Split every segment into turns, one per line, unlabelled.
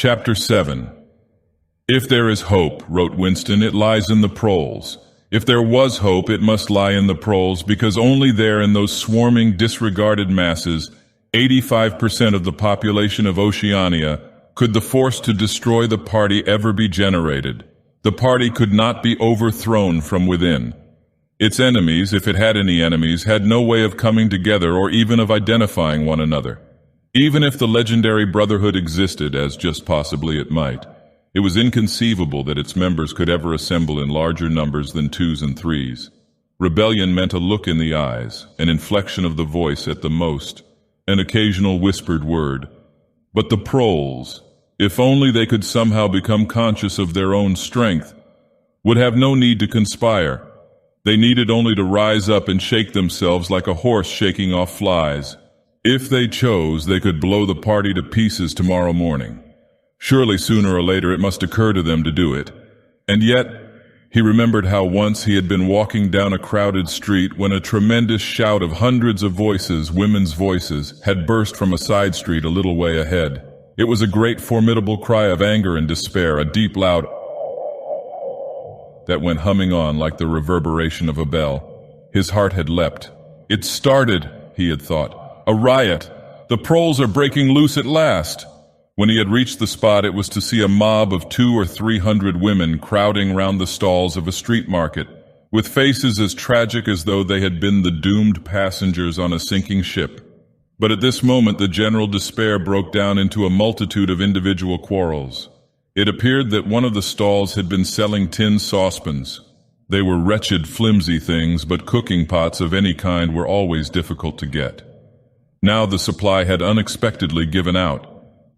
Chapter 7. If there is hope, wrote Winston, it lies in the proles. If there was hope, it must lie in the proles, because only there in those swarming, disregarded masses, 85% of the population of Oceania, could the force to destroy the party ever be generated. The party could not be overthrown from within. Its enemies, if it had any enemies, had no way of coming together or even of identifying one another. Even if the legendary brotherhood existed, as just possibly it might, it was inconceivable that its members could ever assemble in larger numbers than twos and threes. Rebellion meant a look in the eyes, an inflection of the voice at the most, an occasional whispered word. But the proles, if only they could somehow become conscious of their own strength, would have no need to conspire. They needed only to rise up and shake themselves like a horse shaking off flies. If they chose, they could blow the party to pieces tomorrow morning. Surely sooner or later it must occur to them to do it. And yet, he remembered how once he had been walking down a crowded street when a tremendous shout of hundreds of voices, women's voices, had burst from a side street a little way ahead. It was a great formidable cry of anger and despair, a deep loud that went humming on like the reverberation of a bell. His heart had leapt. It started, he had thought. A riot. The proles are breaking loose at last. When he had reached the spot, it was to see a mob of 200 or 300 women crowding round the stalls of a street market, with faces as tragic as though they had been the doomed passengers on a sinking ship. But at this moment the general despair broke down into a multitude of individual quarrels. It appeared that one of the stalls had been selling tin saucepans. They were wretched, flimsy things, but cooking pots of any kind were always difficult to get. Now the supply had unexpectedly given out.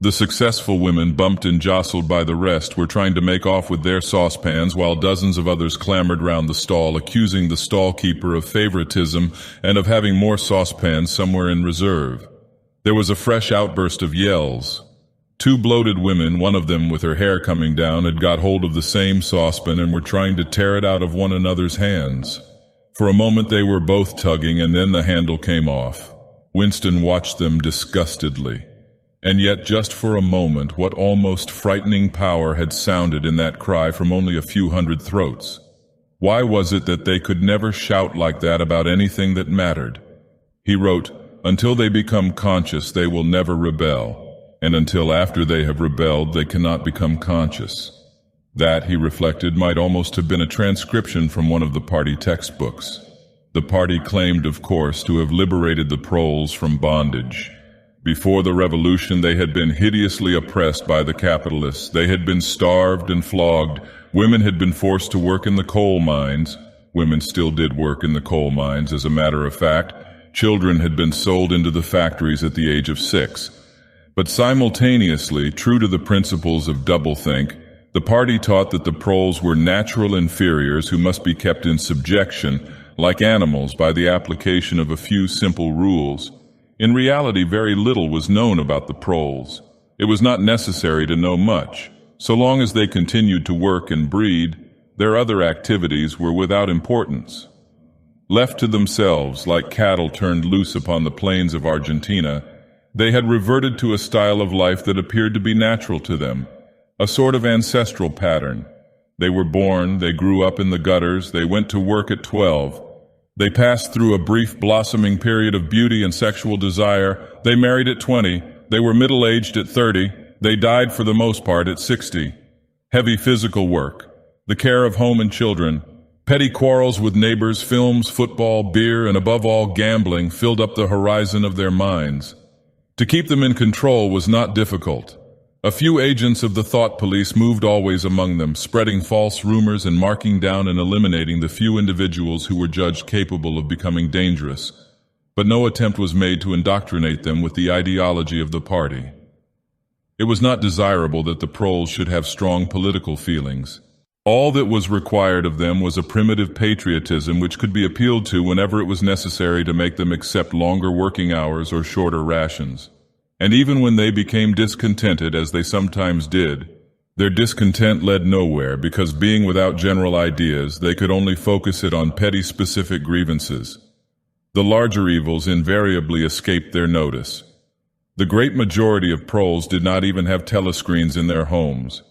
The successful women, bumped and jostled by the rest, were trying to make off with their saucepans, while dozens of others clamored round the stall, accusing the stall-keeper of favoritism and of having more saucepans somewhere in reserve. There was a fresh outburst of yells. 2 bloated women, one of them with her hair coming down, had got hold of the same saucepan and were trying to tear it out of one another's hands. For a moment they were both tugging, and then the handle came off. Winston watched them disgustedly. And yet, just for a moment, what almost frightening power had sounded in that cry from only a few hundred throats? Why was it that they could never shout like that about anything that mattered? He wrote, "Until they become conscious, they will never rebel, and until after they have rebelled, they cannot become conscious." That, he reflected, might almost have been a transcription from one of the party textbooks. The party claimed, of course, to have liberated the proles from bondage. Before the revolution, they had been hideously oppressed by the capitalists. They had been starved and flogged. Women had been forced to work in the coal mines. Women still did work in the coal mines, as a matter of fact. Children had been sold into the factories at the age of 6. But simultaneously, true to the principles of doublethink, the party taught that the proles were natural inferiors who must be kept in subjection, like animals, by the application of a few simple rules. In reality, very little was known about the proles. It was not necessary to know much. So long as they continued to work and breed, their other activities were without importance. Left to themselves, like cattle turned loose upon the plains of Argentina, they had reverted to a style of life that appeared to be natural to them, a sort of ancestral pattern. They were born, they grew up in the gutters, they went to work at 12. They passed through a brief blossoming period of beauty and sexual desire. They married at 20. They were middle-aged at 30. They died for the most part at 60. Heavy physical work, the care of home and children, petty quarrels with neighbors, films, football, beer, and above all gambling filled up the horizon of their minds. To keep them in control was not difficult. A few agents of the thought police moved always among them, spreading false rumors and marking down and eliminating the few individuals who were judged capable of becoming dangerous. But no attempt was made to indoctrinate them with the ideology of the party. It was not desirable that the proles should have strong political feelings. All that was required of them was a primitive patriotism which could be appealed to whenever it was necessary to make them accept longer working hours or shorter rations. And even when they became discontented, as they sometimes did, their discontent led nowhere, because being without general ideas, they could only focus it on petty specific grievances. The larger evils invariably escaped their notice. The great majority of proles did not even have telescreens in their homes.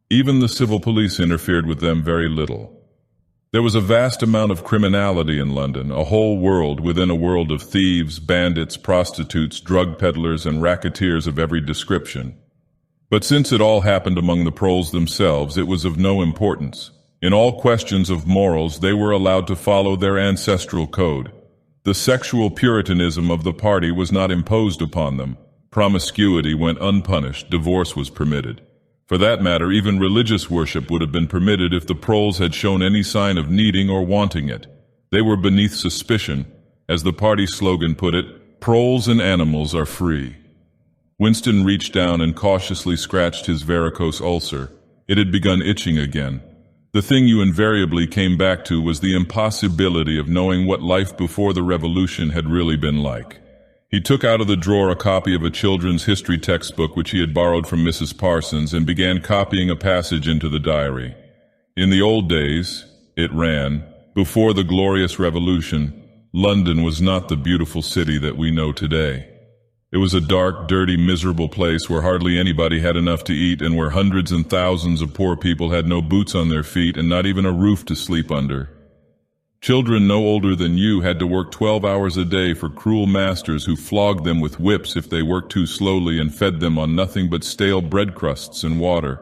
Even the civil police interfered with them very little. There was a vast amount of criminality in London, a whole world within a world of thieves, bandits, prostitutes, drug peddlers, and racketeers of every description. But since it all happened among the proles themselves, it was of no importance. In all questions of morals, they were allowed to follow their ancestral code. The sexual puritanism of the party was not imposed upon them. Promiscuity went unpunished, divorce was permitted. For that matter, even religious worship would have been permitted if the proles had shown any sign of needing or wanting it. They were beneath suspicion. As the party slogan put it, proles and animals are free. Winston reached down and cautiously scratched his varicose ulcer. It had begun itching again. The thing you invariably came back to was the impossibility of knowing what life before the revolution had really been like. He took out of the drawer a copy of a children's history textbook which he had borrowed from Mrs. Parsons and began copying a passage into the diary. In the old days, it ran, before the glorious revolution, London was not the beautiful city that we know today. It was a dark, dirty, miserable place where hardly anybody had enough to eat and where hundreds and thousands of poor people had no boots on their feet and not even a roof to sleep under. Children no older than you had to work 12 hours a day for cruel masters who flogged them with whips if they worked too slowly and fed them on nothing but stale bread crusts and water.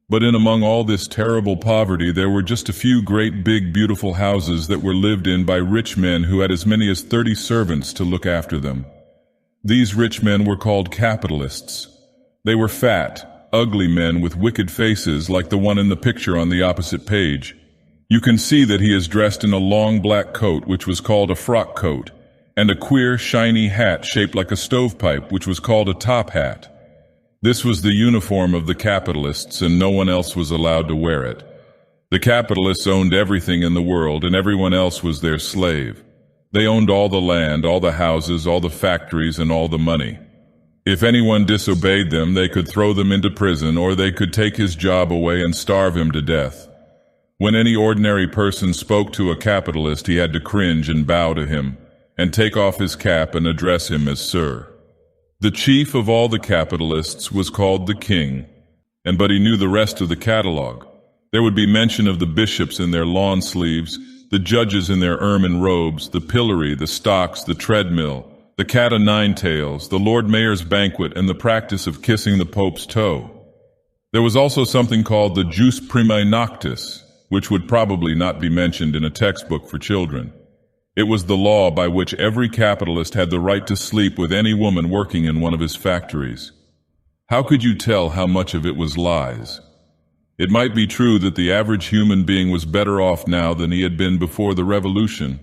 But in among all this terrible poverty, there were just a few great big beautiful houses that were lived in by rich men who had as many as 30 servants to look after them. These rich men were called capitalists. They were fat, ugly men with wicked faces like the one in the picture on the opposite page. You can see that he is dressed in a long black coat, which was called a frock coat, and a queer, shiny hat shaped like a stovepipe, which was called a top hat. This was the uniform of the capitalists, and no one else was allowed to wear it. The capitalists owned everything in the world, and everyone else was their slave. They owned all the land, all the houses, all the factories, and all the money. If anyone disobeyed them, they could throw them into prison, or they could take his job away and starve him to death. When any ordinary person spoke to a capitalist, he had to cringe and bow to him, and take off his cap and address him as Sir. The chief of all the capitalists was called the king, but he knew the rest of the catalogue. There would be mention of the bishops in their lawn sleeves, the judges in their ermine robes, the pillory, the stocks, the treadmill, the cat o' nine tails, the Lord Mayor's banquet, and the practice of kissing the Pope's toe. There was also something called the jus primae noctis, which would probably not be mentioned in a textbook for children. It was the law by which every capitalist had the right to sleep with any woman working in one of his factories. How could you tell how much of it was lies? It might be true that the average human being was better off now than he had been before the revolution.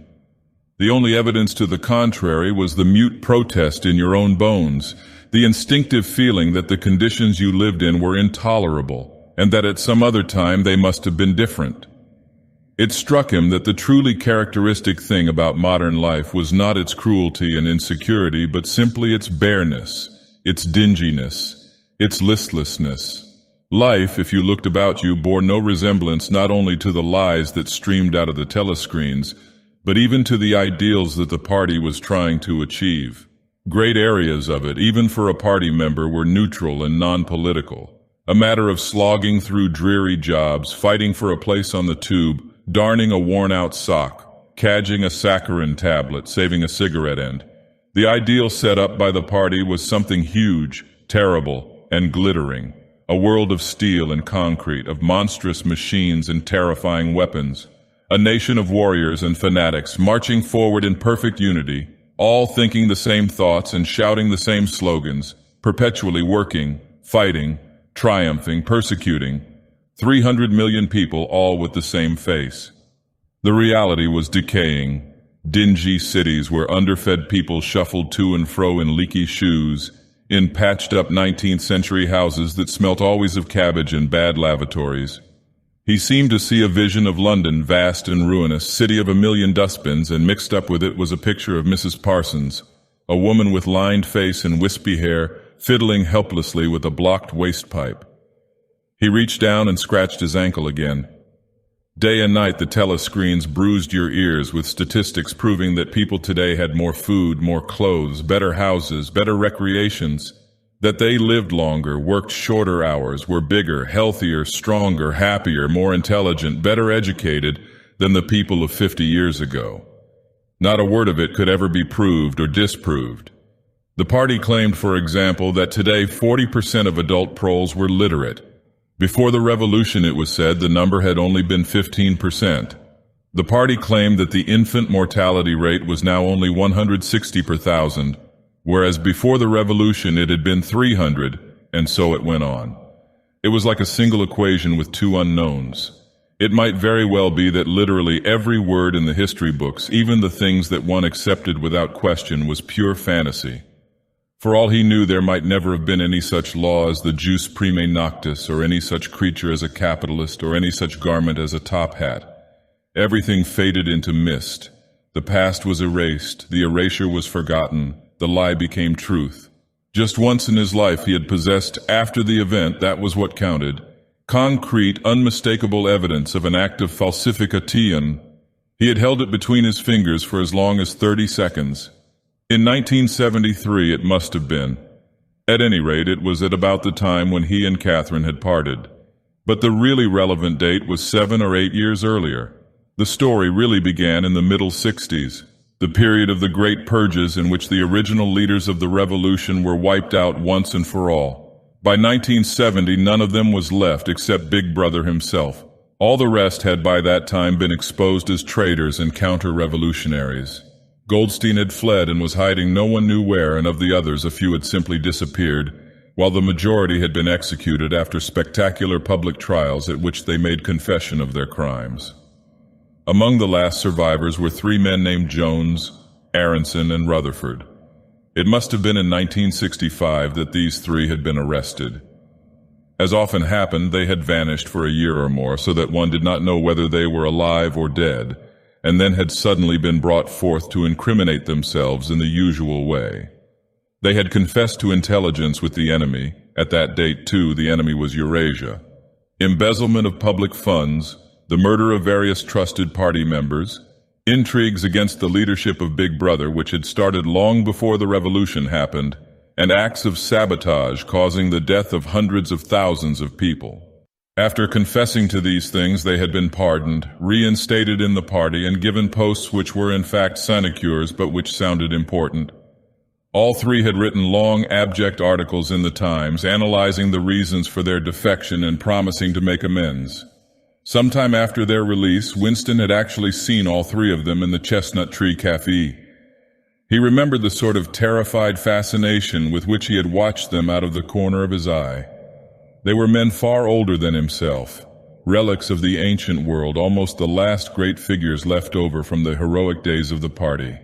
The only evidence to the contrary was the mute protest in your own bones, the instinctive feeling that the conditions you lived in were intolerable, and that at some other time they must have been different. It struck him that the truly characteristic thing about modern life was not its cruelty and insecurity, but simply its bareness, its dinginess, its listlessness. Life, if you looked about you, bore no resemblance not only to the lies that streamed out of the telescreens, but even to the ideals that the party was trying to achieve. Great areas of it, even for a party member, were neutral and non-political. A matter of slogging through dreary jobs, fighting for a place on the tube, darning a worn-out sock, cadging a saccharin tablet, saving a cigarette end. The ideal set up by the party was something huge, terrible, and glittering. A world of steel and concrete, of monstrous machines and terrifying weapons. A nation of warriors and fanatics marching forward in perfect unity, all thinking the same thoughts and shouting the same slogans, perpetually working, fighting, triumphing, persecuting, 300 million people all with the same face. The reality was decaying, dingy cities where underfed people shuffled to and fro in leaky shoes, in patched-up 19th century houses that smelt always of cabbage and bad lavatories. He seemed to see a vision of London, vast and ruinous, city of a million dustbins, and mixed up with it was a picture of Mrs. Parsons, a woman with lined face and wispy hair, fiddling helplessly with a blocked waste pipe. He reached down and scratched his ankle again. Day and night the telescreens bruised your ears with statistics proving that people today had more food, more clothes, better houses, better recreations, that they lived longer, worked shorter hours, were bigger, healthier, stronger, happier, more intelligent, better educated than the people of 50 years ago. Not a word of it could ever be proved or disproved. The party claimed, for example, that today 40% of adult proles were literate. Before the revolution, it was said, the number had only been 15%. The party claimed that the infant mortality rate was now only 160 per thousand, whereas before the revolution it had been 300, and so it went on. It was like a single equation with two unknowns. It might very well be that literally every word in the history books, even the things that one accepted without question, was pure fantasy. For all he knew, there might never have been any such law as the jus prime noctis, or any such creature as a capitalist, or any such garment as a top hat. Everything faded into mist. The past was erased, the erasure was forgotten, the lie became truth. Just once in his life he had possessed, after the event, that was what counted, concrete, unmistakable evidence of an act of falsification. He had held it between his fingers for as long as 30 seconds. In 1973 it must have been. At any rate, it was at about the time when he and Catherine had parted. But the really relevant date was 7 or 8 years earlier. The story really began in the middle 60s, the period of the great purges in which the original leaders of the revolution were wiped out once and for all. By 1970, none of them was left except Big Brother himself. All the rest had by that time been exposed as traitors and counter-revolutionaries. Goldstein had fled and was hiding no one knew where, and of the others a few had simply disappeared, while the majority had been executed after spectacular public trials at which they made confession of their crimes. Among the last survivors were 3 men named Jones, Aronson, and Rutherford. It must have been in 1965 that these 3 had been arrested. As often happened, they had vanished for a year or more, so that one did not know whether they were alive or dead, and then had suddenly been brought forth to incriminate themselves in the usual way. They had confessed to intelligence with the enemy. At that date, too, the enemy was Eurasia. Embezzlement of public funds, the murder of various trusted party members, intrigues against the leadership of Big Brother, which had started long before the revolution happened, and acts of sabotage causing the death of hundreds of thousands of people. After confessing to these things, they had been pardoned, reinstated in the party, and given posts which were in fact sinecures but which sounded important. All 3 had written long, abject articles in the Times, analyzing the reasons for their defection and promising to make amends. Sometime after their release, Winston had actually seen all 3 of them in the Chestnut Tree Café. He remembered the sort of terrified fascination with which he had watched them out of the corner of his eye. They were men far older than himself, relics of the ancient world, almost the last great figures left over from the heroic days of the party.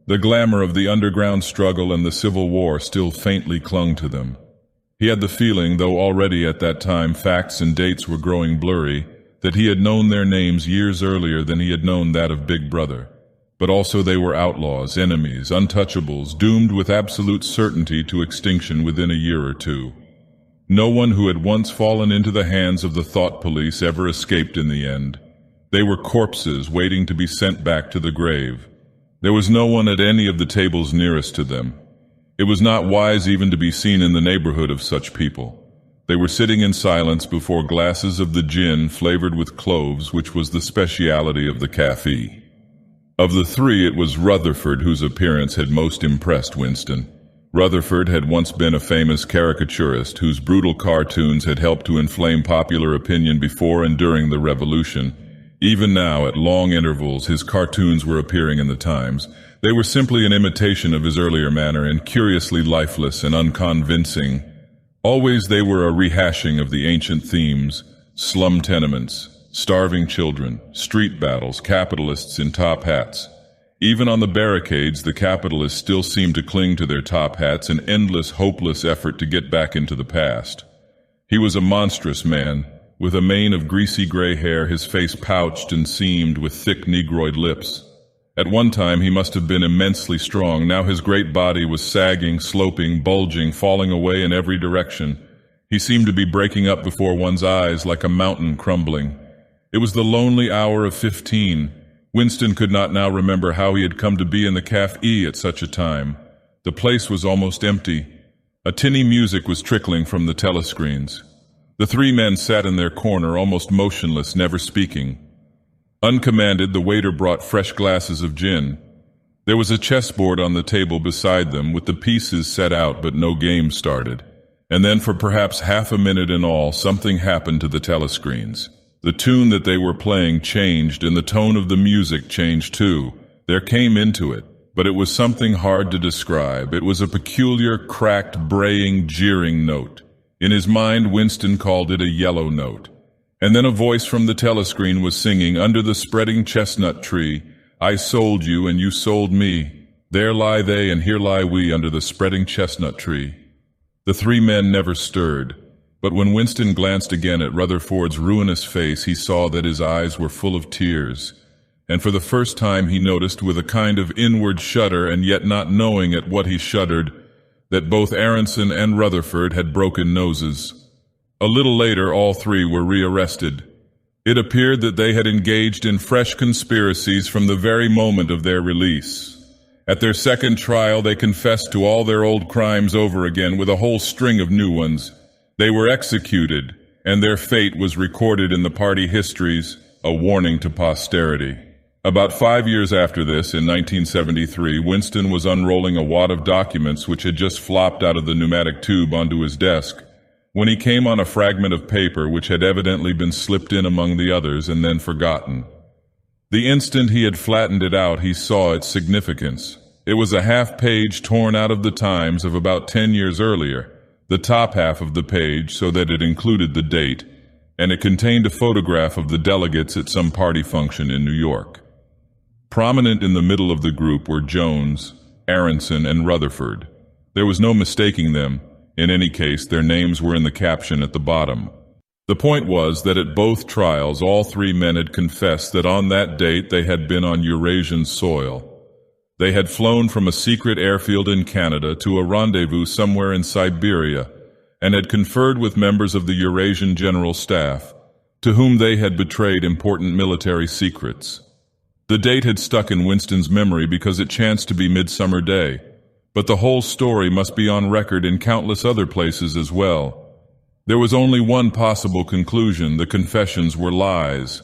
The glamour of the underground struggle and the Civil War still faintly clung to them. He had the feeling, though already at that time facts and dates were growing blurry, that he had known their names years earlier than he had known that of Big Brother. But also they were outlaws, enemies, untouchables, doomed with absolute certainty to extinction within a year or two. No one who had once fallen into the hands of the thought police ever escaped in the end. They were corpses waiting to be sent back to the grave. There was no one at any of the tables nearest to them. It was not wise even to be seen in the neighborhood of such people. They were sitting in silence before glasses of the gin flavored with cloves, which was the speciality of the café. Of the 3, it was Rutherford whose appearance had most impressed Winston. Rutherford had once been a famous caricaturist whose brutal cartoons had helped to inflame popular opinion before and during the Revolution. Even now, at long intervals, his cartoons were appearing in the Times. They were simply an imitation of his earlier manner and curiously lifeless and unconvincing. Always they were a rehashing of the ancient themes: slum tenements, starving children, street battles, capitalists in top hats. Even on the barricades, the capitalists still seemed to cling to their top hats, an endless, hopeless effort to get back into the past. He was a monstrous man, with a mane of greasy gray hair, his face pouched and seamed with thick negroid lips. At one time he must have been immensely strong. Now his great body was sagging, sloping, bulging, falling away in every direction. He seemed to be breaking up before one's eyes like a mountain crumbling. It was the lonely hour of 15. Winston could not now remember how he had come to be in the cafe at such a time. The place was almost empty. A tinny music was trickling from the telescreens. The three men sat in their corner, almost motionless, never speaking. Uncommanded, the waiter brought fresh glasses of gin. There was a chessboard on the table beside them, with the pieces set out but no game started. And then for perhaps half a minute in all, something happened to the telescreens. The tune that they were playing changed, and the tone of the music changed too. There came into it, but it was something hard to describe. It was a peculiar, cracked, braying, jeering note. In his mind, Winston called it a yellow note. And then a voice from the telescreen was singing, "Under the spreading chestnut tree, I sold you and you sold me. There lie they and here lie we under the spreading chestnut tree." The three men never stirred, but when Winston glanced again at Rutherford's ruinous face, he saw that his eyes were full of tears, and for the first time he noticed with a kind of inward shudder, and yet not knowing at what he shuddered, that both Aronson and Rutherford had broken noses. A little later, all three were rearrested. It appeared that they had engaged in fresh conspiracies from the very moment of their release. At their second trial, they confessed to all their old crimes over again with a whole string of new ones. They were executed, and their fate was recorded in the party histories, a warning to posterity. About 5 years after this, in 1973, Winston was unrolling a wad of documents which had just flopped out of the pneumatic tube onto his desk, when he came on a fragment of paper which had evidently been slipped in among the others and then forgotten. The instant he had flattened it out, he saw its significance. It was a half-page torn out of the Times of about 10 years earlier, the top half of the page so that it included the date, and it contained a photograph of the delegates at some party function in New York. Prominent in the middle of the group were Jones, Aronson, and Rutherford. There was no mistaking them. In any case, their names were in the caption at the bottom. The point was that at both trials, all three men had confessed that on that date they had been on Eurasian soil. They had flown from a secret airfield in Canada to a rendezvous somewhere in Siberia, and had conferred with members of the Eurasian General Staff, to whom they had betrayed important military secrets. The date had stuck in Winston's memory because it chanced to be Midsummer Day, but the whole story must be on record in countless other places as well. There was only one possible conclusion: the confessions were lies.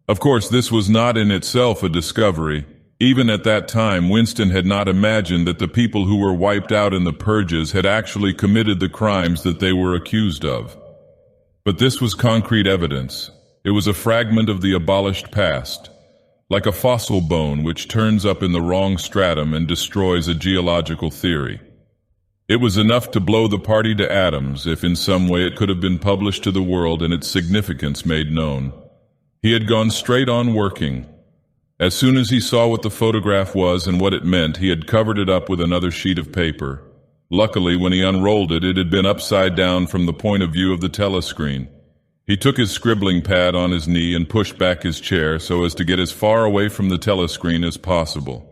Of course, this was not in itself a discovery. Even at that time, Winston had not imagined that the people who were wiped out in the purges had actually committed the crimes that they were accused of. But this was concrete evidence. It was a fragment of the abolished past, like a fossil bone which turns up in the wrong stratum and destroys a geological theory. It was enough to blow the party to atoms if in some way it could have been published to the world and its significance made known. He had gone straight on working. As soon as he saw what the photograph was and what it meant, he had covered it up with another sheet of paper. Luckily, when he unrolled it, it had been upside down from the point of view of the telescreen. He took his scribbling pad on his knee and pushed back his chair so as to get as far away from the telescreen as possible.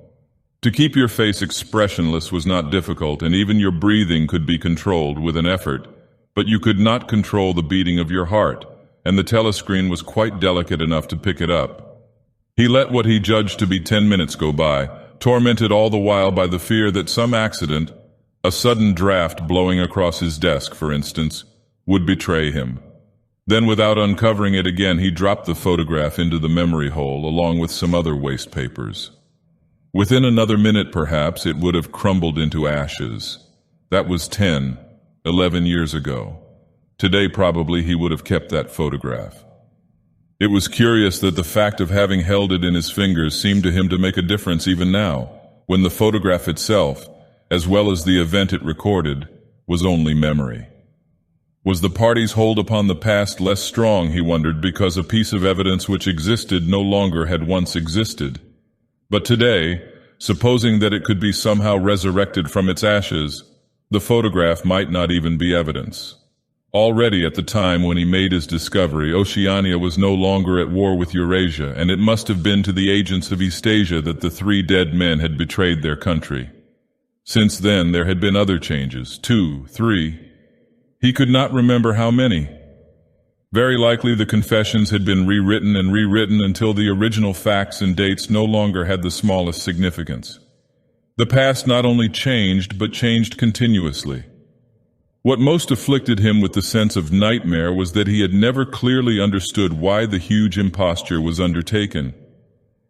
To keep your face expressionless was not difficult, and even your breathing could be controlled with an effort, but you could not control the beating of your heart, and the telescreen was quite delicate enough to pick it up. He let what he judged to be 10 minutes go by, tormented all the while by the fear that some accident, a sudden draft blowing across his desk, for instance, would betray him. Then, without uncovering it again, he dropped the photograph into the memory hole along with some other waste papers. Within another minute, perhaps, it would have crumbled into ashes. That was 10, 11 years ago. Today, probably, he would have kept that photograph. It was curious that the fact of having held it in his fingers seemed to him to make a difference even now, when the photograph itself, as well as the event it recorded, was only memory. Was the party's hold upon the past less strong, he wondered, because a piece of evidence which existed no longer had once existed? But today, supposing that it could be somehow resurrected from its ashes, the photograph might not even be evidence. Already at the time when he made his discovery, Oceania was no longer at war with Eurasia, and it must have been to the agents of Eastasia that the three dead men had betrayed their country. Since then, there had been other changes, 2, 3. He could not remember how many. Very likely the confessions had been rewritten and rewritten until the original facts and dates no longer had the smallest significance. The past not only changed, but changed continuously. What most afflicted him with the sense of nightmare was that he had never clearly understood why the huge imposture was undertaken.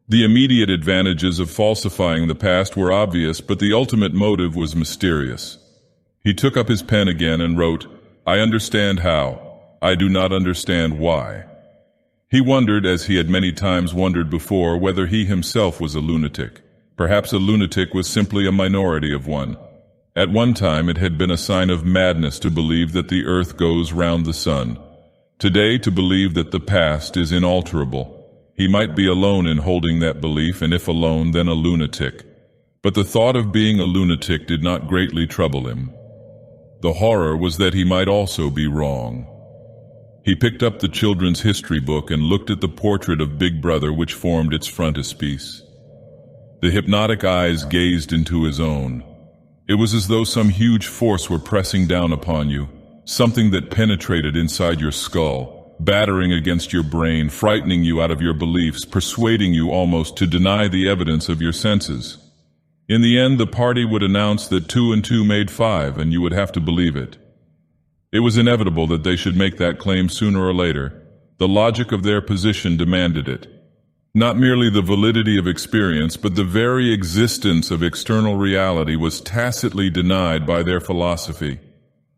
The immediate advantages of falsifying the past were obvious, but the ultimate motive was mysterious. He took up his pen again and wrote, "I understand how. I do not understand why." He wondered, as he had many times wondered before, whether he himself was a lunatic. Perhaps a lunatic was simply a minority of one. At one time it had been a sign of madness to believe that the earth goes round the sun. Today, to believe that the past is inalterable. He might be alone in holding that belief, and if alone, then a lunatic. But the thought of being a lunatic did not greatly trouble him. The horror was that he might also be wrong. He picked up the children's history book and looked at the portrait of Big Brother which formed its frontispiece. The hypnotic eyes gazed into his own. It was as though some huge force were pressing down upon you, something that penetrated inside your skull, battering against your brain, frightening you out of your beliefs, persuading you almost to deny the evidence of your senses. In the end, the party would announce that 2 and 2 made 5, and you would have to believe it. It was inevitable that they should make that claim sooner or later. The logic of their position demanded it. Not merely the validity of experience, but the very existence of external reality was tacitly denied by their philosophy.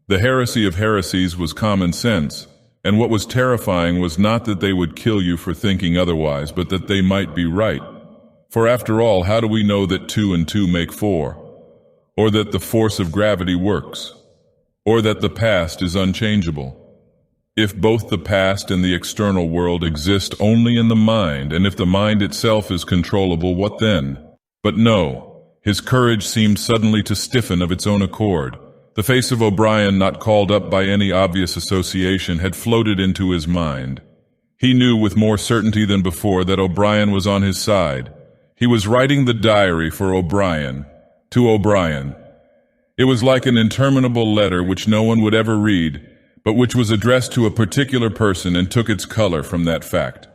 The heresy of heresies was common sense, and what was terrifying was not that they would kill you for thinking otherwise, but that they might be right. For after all, how do we know that 2 and 2 make 4? Or that the force of gravity works? Or that the past is unchangeable? If both the past and the external world exist only in the mind, and if the mind itself is controllable, what then? But no, his courage seemed suddenly to stiffen of its own accord. The face of O'Brien, not called up by any obvious association, had floated into his mind. He knew with more certainty than before that O'Brien was on his side. He was writing the diary for O'Brien, to O'Brien. It was like an interminable letter which no one would ever read, but which was addressed to a particular person and took its color from that fact.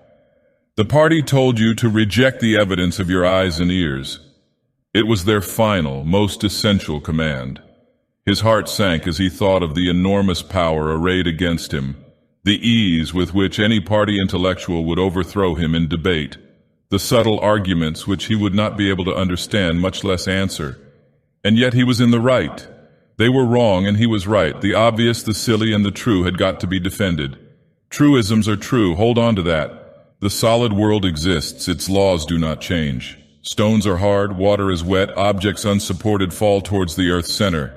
The party told you to reject the evidence of your eyes and ears. It was their final, most essential command. His heart sank as he thought of the enormous power arrayed against him, the ease with which any party intellectual would overthrow him in debate, the subtle arguments which he would not be able to understand, much less answer. And yet he was in the right. They were wrong and he was right. The obvious, the silly, and the true had got to be defended. Truisms are true. Hold on to that. The solid world exists. Its laws do not change. Stones are hard, water is wet, objects unsupported fall towards the earth's center.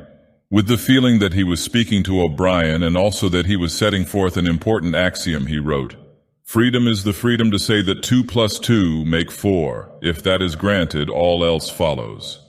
With the feeling that he was speaking to O'Brien and also that he was setting forth an important axiom, he wrote, "Freedom is the freedom to say that 2 plus 2 make 4. If that is granted, all else follows."